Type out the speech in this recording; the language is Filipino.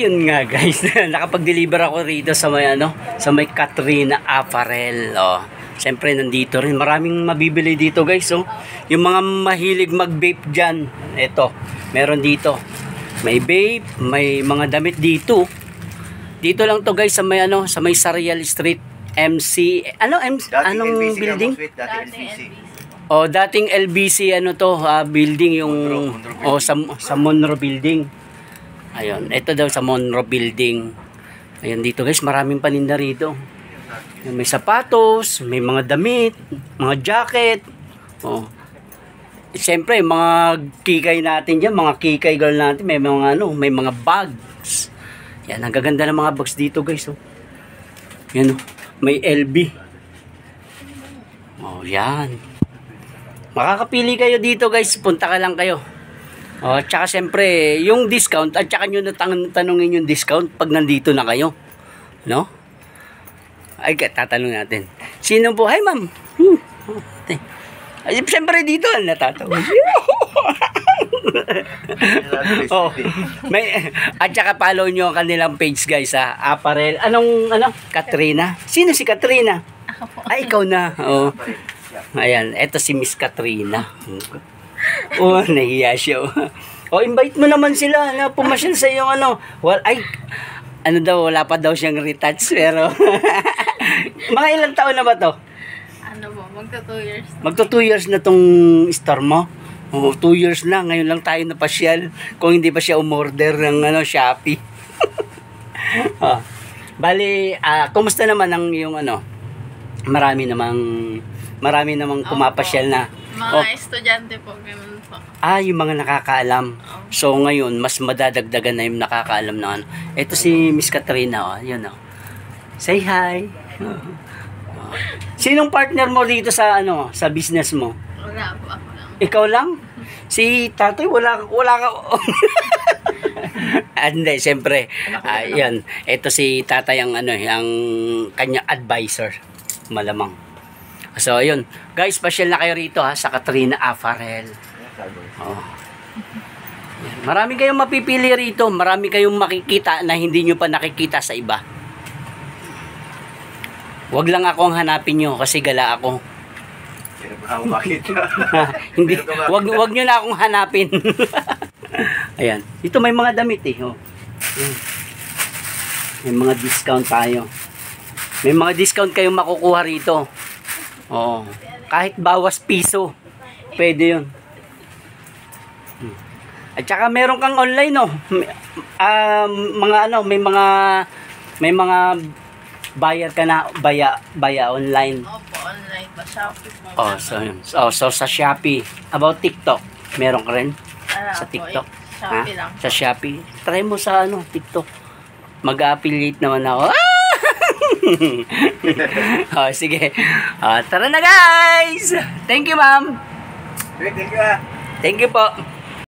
Ayun nga guys, nakapag-deliver ako rito sa may sa may Katrina Apparel. Oh. Siyempre nandito rin, maraming mabibili dito guys. Oh. Yung mga mahilig mag-vape diyan, ito, meron dito. May vape, may mga damit dito. Dito lang to guys sa may sa may Sarial Street, MC. Anong LBC building? Oh, dating LBC building yung Monroe. Sa Monroe building. Ayun, ito daw sa Monroe Building. Ayun dito guys, maraming paninda rito. May sapatos, may mga damit, mga jacket. Oh. Siyempre, mga kikay natin diyan, mga kikay girl natin, may mga may mga bags. Yan, ang gaganda ng mga bags dito guys. Oh. Yan, may LB. Oh, yan. Makakapili kayo dito guys, punta ka lang kayo. Oh, tsaka siyempre, yung discount, at tsaka nyo tanungin yung discount pag nandito na kayo. No? Ay, tatanong natin. Sino po? Hi, ma'am. Ay, siyempre dito, natatawa. Oh, at tsaka follow nyo ang kanilang page, guys, ha? Apparel. Katrina? Sino si Katrina? Ay, ikaw na. Oh. Ayan, eto si Miss Katrina. Oh, nahiya siya. Oh, invite mo naman sila na pumasyal sa iyong wala pa daw siyang retouch pero mga ilang taon na ba to? Magto 2 years. Magto 2 years na tong store mo. Oh, 2 years na, ngayon lang tayo napasyal kung hindi pa siya umorder ng Shopee. Oh. Bali, kumusta naman ang yung marami namang pumapasyal na. Mga estudyante po, ganun po. Yung mga nakakaalam. So ngayon, mas madadagdagan na yung nakakaalam na Ito si Miss Katrina, yun Say hi. Sinong partner mo dito sa sa business mo? Wala po, ako lang. Ikaw lang? Si tatay, wala ka. Hindi, siyempre. Yan. Ito si tatay ang ang kanyang advisor. Malamang. So, ayun. Guys, pasyal na kayo rito sa Katrina Apparel. Oh. Marami kayong mapipili rito. Marami kayong makikita na hindi nyo pa nakikita sa iba. Wag lang akong hanapin nyo kasi gala ako. Hindi, wag nyo na akong hanapin. Ayan. Dito may mga damit oh. May mga discount tayo. May mga discount kayong makukuha rito. Oh, kahit bawas piso, pwede yun. At saka meron kang online may mga bayar ka na, baya online. Opo, online pa, Shopee po. Oh, so sa Shopee. About TikTok, meron ka rin? Sa TikTok? Shopee lang. Sa Shopee. Try mo sa TikTok. Mag-affiliate naman ako. Oh, sige. Tara na guys. Thank you, ma'am. Thank you. Thank you po.